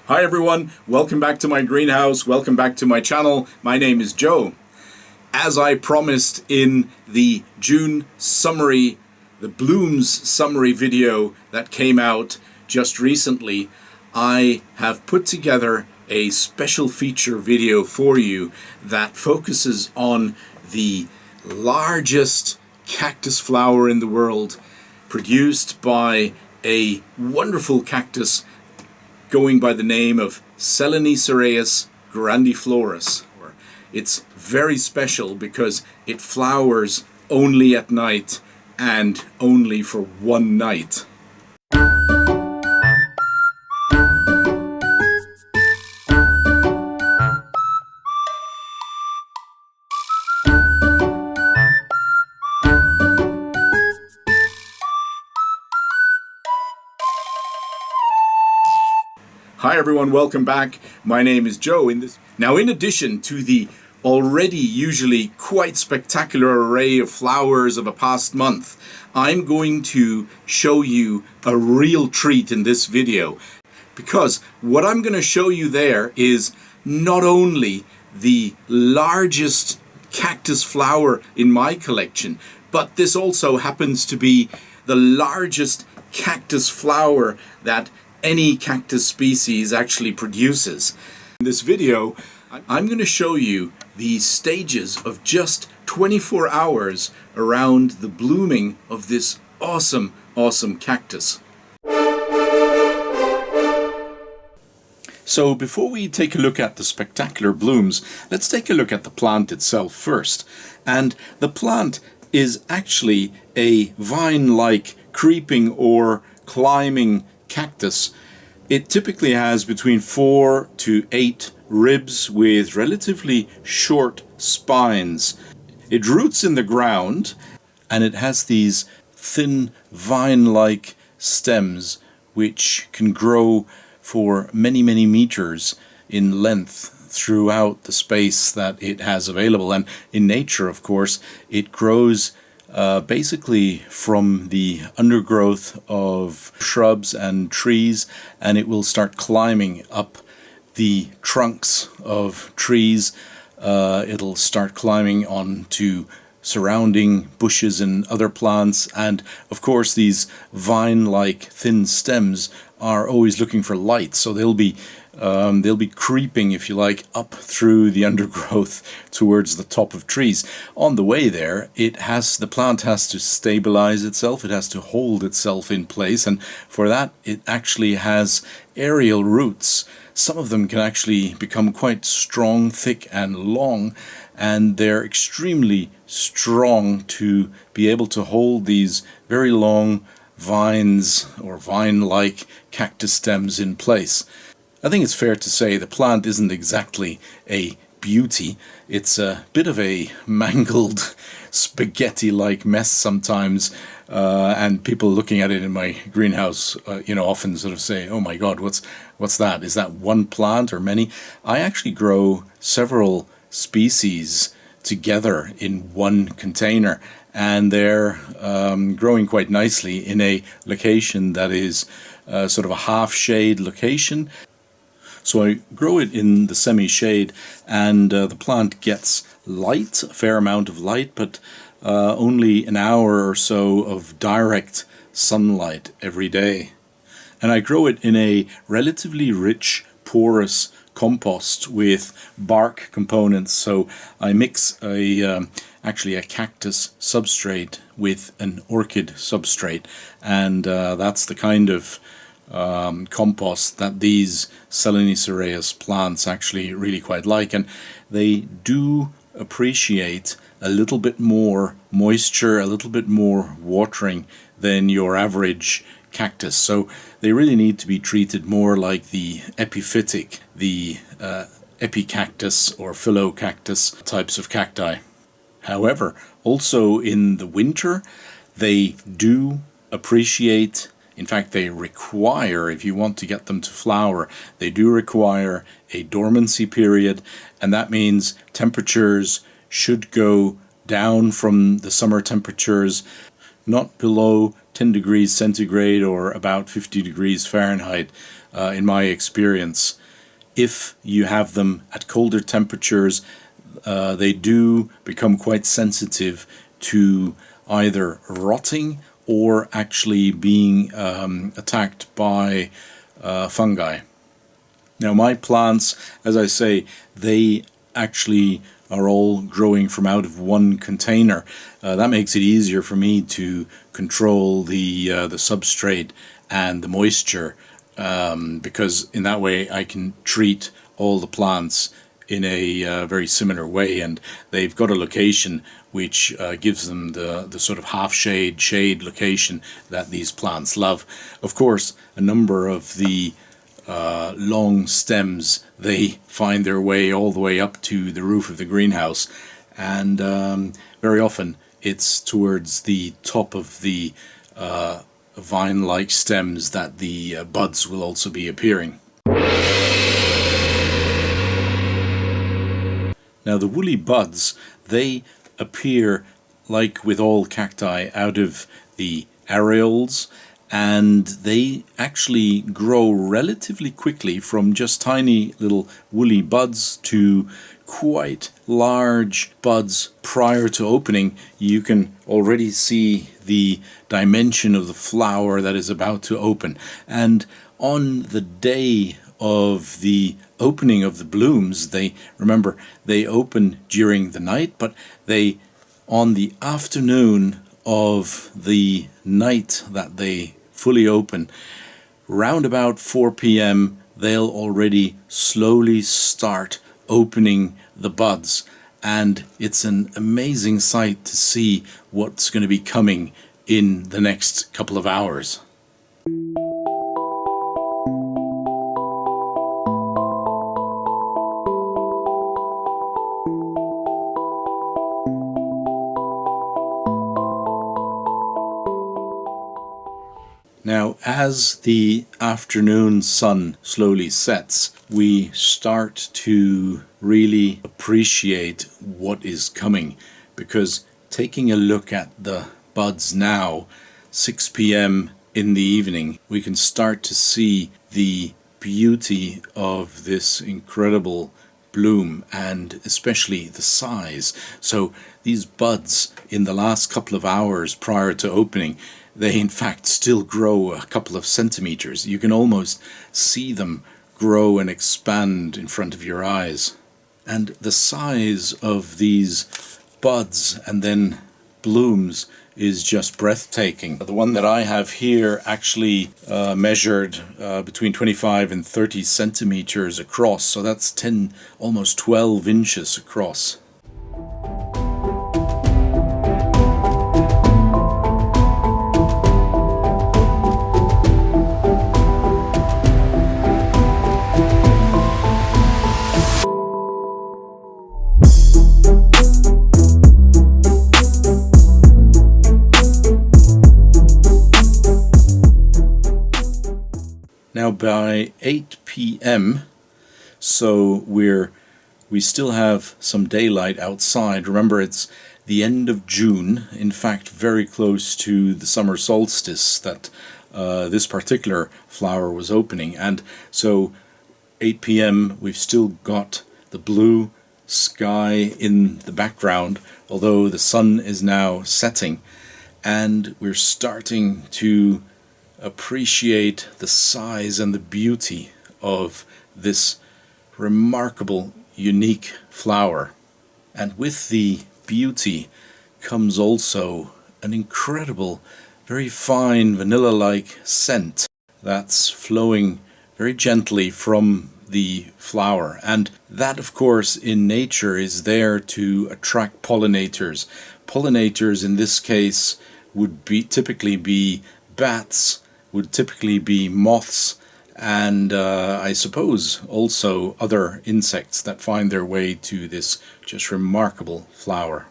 Hi everyone, welcome back to my greenhouse, welcome back to my channel. My name is Joe. As I promised in the June summary, the blooms summary video that came out just recently, I have put together a special feature video for you that focuses on the largest cactus flower in the world, produced by a wonderful cactus going by the name of Selenicereus grandiflorus. It's very special because it flowers only at night and only for one night. Hi everyone, welcome back. My name is Joe. Now, in addition to the already usually quite spectacular array of flowers of a past month, I'm going to show you a real treat in this video, because what I'm going to show you there is not only the largest cactus flower in my collection, but this also happens to be the largest cactus flower that any cactus species actually produces. In this video, I'm going to show you the stages of just 24 hours around the blooming of this awesome cactus. So before we take a look at the spectacular blooms, let's take a look at the plant itself first. And the plant is actually a vine-like creeping or climbing cactus. It typically has between 4 to 8 ribs with relatively short spines. It roots in the ground, and it has these thin vine-like stems which can grow for many meters in length throughout the space that it has available. And in nature, of course, it grows basically from the undergrowth of shrubs and trees, and it will start climbing up the trunks of trees. It'll start climbing onto surrounding bushes and other plants, and of course these vine-like thin stems are always looking for light, so they'll be creeping, if you like, up through the undergrowth towards the top of trees. On the way there, the plant has to stabilize itself, it has to hold itself in place, and for that it actually has aerial roots. Some of them can actually become quite strong, thick and long, and they're extremely strong to be able to hold these very long vines or vine-like cactus stems in place. I think it's fair to say the plant isn't exactly a beauty. It's a bit of a mangled spaghetti-like mess sometimes, and people looking at it in my greenhouse often sort of say, oh my god, what's that? Is that one plant or many? I actually grow several species together in one container, and they're growing quite nicely in a location that is sort of a half-shade location. So I grow it in the semi-shade, and the plant gets light, a fair amount of light, but only an hour or so of direct sunlight every day. And I grow it in a relatively rich, porous compost with bark components. So I mix actually a cactus substrate with an orchid substrate, and that's the kind of compost that these Selenicereus plants actually really quite like, and they do appreciate a little bit more moisture, a little bit more watering than your average cactus. So they really need to be treated more like the epiphytic, the epicactus or phylocactus types of cacti. However, also in the winter, they do appreciate, in fact they require, if you want to get them to flower, they do require a dormancy period, and that means temperatures should go down from the summer temperatures not below 10 degrees centigrade or about 50 degrees Fahrenheit in my experience. If you have them at colder temperatures, they do become quite sensitive to either rotting or actually being attacked by fungi. Now my plants, as I say, they actually are all growing from out of one container. That makes it easier for me to control the substrate and the moisture, because in that way I can treat all the plants in a very similar way, and they've got a location which gives them the sort of half shade location that these plants love. Of course, a number of the long stems, they find their way all the way up to the roof of the greenhouse, and very often it's towards the top of the vine-like stems that the buds will also be appearing. Now the woolly buds, they appear, like with all cacti, out of the areoles, and they actually grow relatively quickly from just tiny little woolly buds to quite large buds prior to opening. You can already see the dimension of the flower that is about to open, and on the day of the opening of the blooms, they open during the night, but on the afternoon of the night that they fully open, round about 4 p.m. they'll already slowly start opening the buds, and it's an amazing sight to see what's going to be coming in the next couple of hours. Now, as the afternoon sun slowly sets, we start to really appreciate what is coming, because taking a look at the buds now, 6 p.m. in the evening, we can start to see the beauty of this incredible bloom, and especially the size. So these buds, in the last couple of hours prior to opening, they in fact still grow a couple of centimeters. You can almost see them grow and expand in front of your eyes. And the size of these buds and then blooms is just breathtaking. The one that I have here actually measured between 25 and 30 centimeters across, so that's 10, almost 12 inches across. Now by 8 p.m. so we still have some daylight outside. Remember, it's the end of June, in fact very close to the summer solstice that this particular flower was opening, and so 8 p.m. we've still got the blue sky in the background, although the sun is now setting, and we're starting to appreciate the size and the beauty of this remarkable, unique flower. And with the beauty comes also an incredible, very fine vanilla-like scent that's flowing very gently from the flower, and that of course in nature is there to attract pollinators. Pollinators in this case would typically be bats, would typically be moths, and I suppose also other insects that find their way to this just remarkable flower.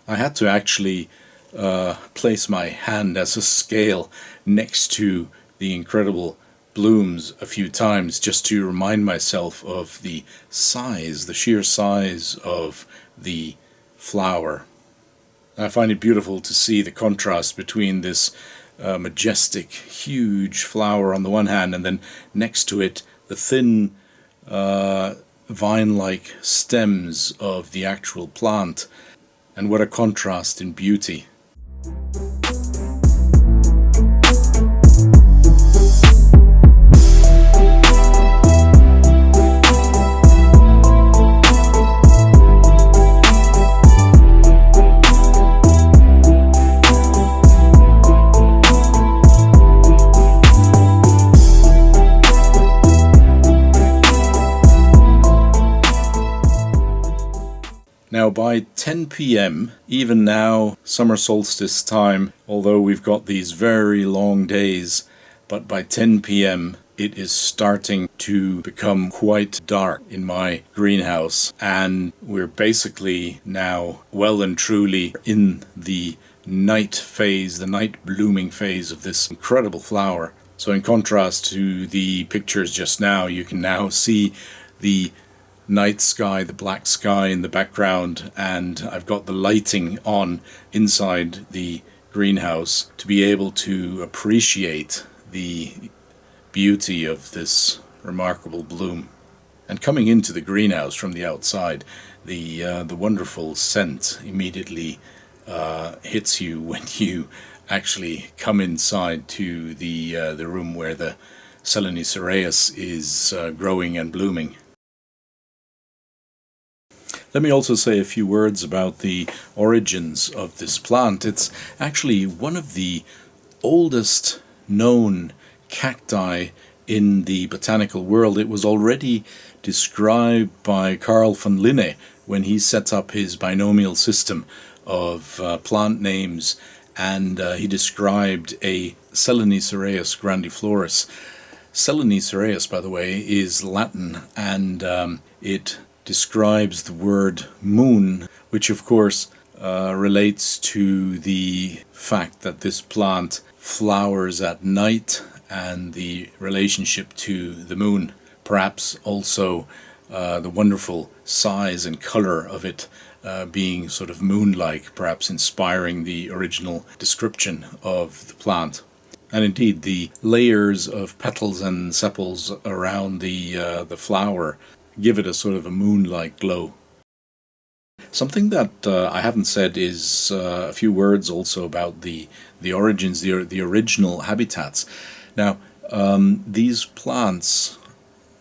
I had to actually place my hand as a scale next to the incredible blooms a few times just to remind myself of the size, the sheer size of the flower. I find it beautiful to see the contrast between this majestic, huge flower on the one hand, and then next to it the thin vine-like stems of the actual plant. And what a contrast in beauty. Now by 10 p.m, even now, summer solstice time, although we've got these very long days, but by 10 p.m. it is starting to become quite dark in my greenhouse, and we're basically now well and truly in the night phase, the night blooming phase of this incredible flower. So in contrast to the pictures just now, you can now see the night sky, the black sky in the background, and I've got the lighting on inside the greenhouse to be able to appreciate the beauty of this remarkable bloom. And coming into the greenhouse from the outside, the wonderful scent immediately hits you when you actually come inside to the room where the Selenicereus is growing and blooming. Let me also say a few words about the origins of this plant. It's actually one of the oldest known cacti in the botanical world. It was already described by Carl von Linné when he set up his binomial system of plant names, and he described a Selenicereus grandiflorus. Selenicereus, by the way, is Latin, and it describes the word moon, which of course relates to the fact that this plant flowers at night and the relationship to the moon. Perhaps also the wonderful size and color of it being sort of moon-like, perhaps inspiring the original description of the plant. And indeed, the layers of petals and sepals around the flower give it a sort of a moon-like glow. Something that I haven't said is a few words also about the origins, the original habitats. Now, these plants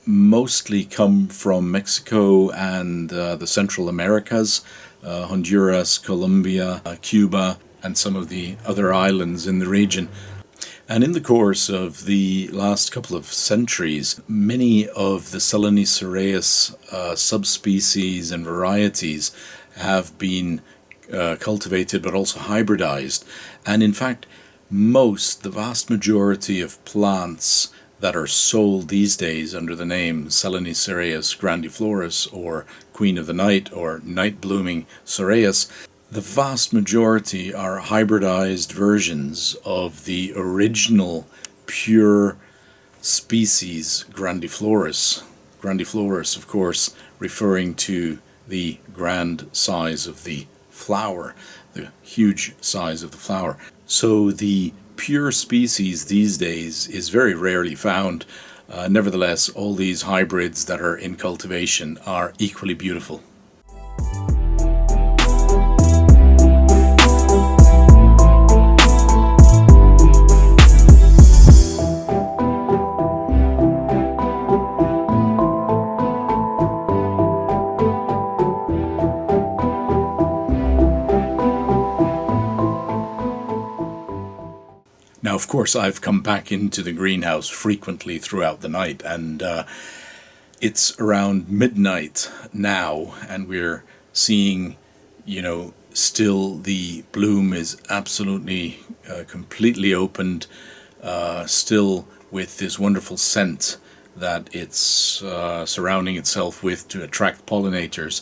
mostly come from Mexico and the Central Americas, Honduras, Colombia, Cuba, and some of the other islands in the region. And in the course of the last couple of centuries, many of the Selenicereus subspecies and varieties have been cultivated but also hybridized. And in fact, the vast majority of plants that are sold these days under the name Selenicereus grandiflorus or Queen of the Night or Night-Blooming Cereus, the vast majority are hybridized versions of the original pure species grandiflorus. Grandiflorus, of course, referring to the grand size of the flower, the huge size of the flower. So the pure species these days is very rarely found. Nevertheless, all these hybrids that are in cultivation are equally beautiful. Now, of course, I've come back into the greenhouse frequently throughout the night, and it's around midnight now, and we're seeing, still the bloom is absolutely completely opened, still with this wonderful scent that it's surrounding itself with to attract pollinators.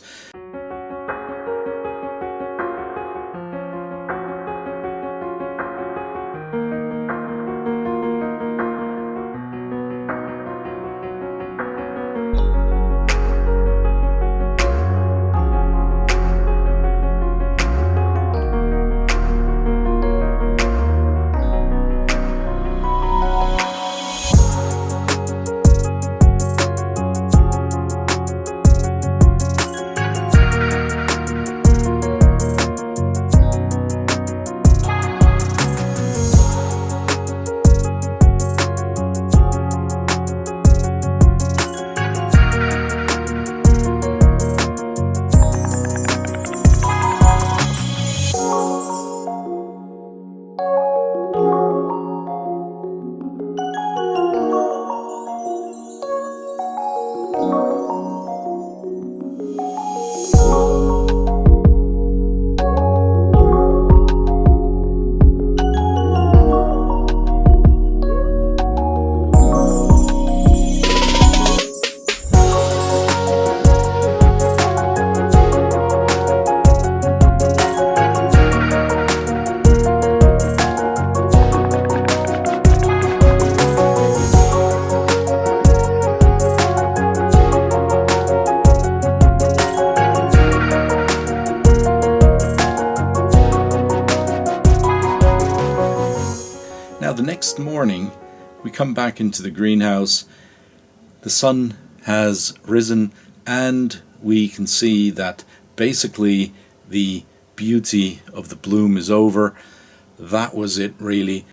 next morning we come back into the greenhouse. The sun has risen and we can see that basically the beauty of the bloom is over. That was it, really.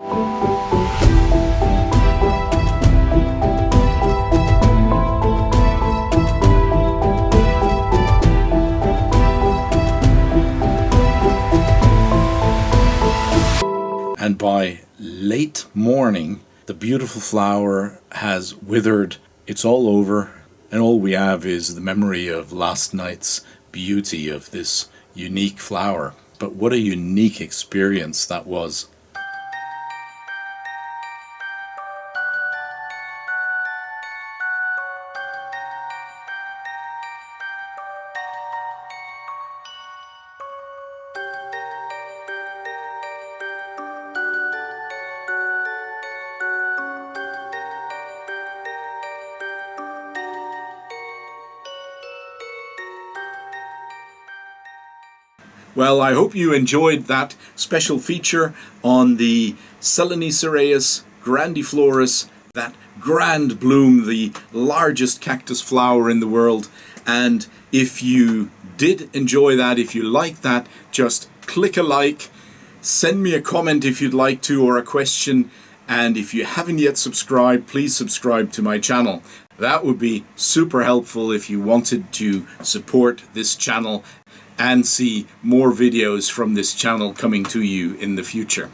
And by late morning, the beautiful flower has withered. It's all over, and all we have is the memory of last night's beauty of this unique flower. But what a unique experience that was. Well, I hope you enjoyed that special feature on the Selenicereus grandiflorus, that grand bloom, the largest cactus flower in the world. And if you did enjoy that, if you like that, just click a like, send me a comment if you'd like to, or a question. And if you haven't yet subscribed, please subscribe to my channel. That would be super helpful if you wanted to support this channel and see more videos from this channel coming to you in the future.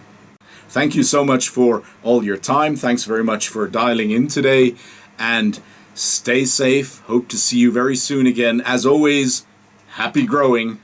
Thank you so much for all your time. Thanks very much for dialing in today, and stay safe. Hope to see you very soon again. As always, happy growing.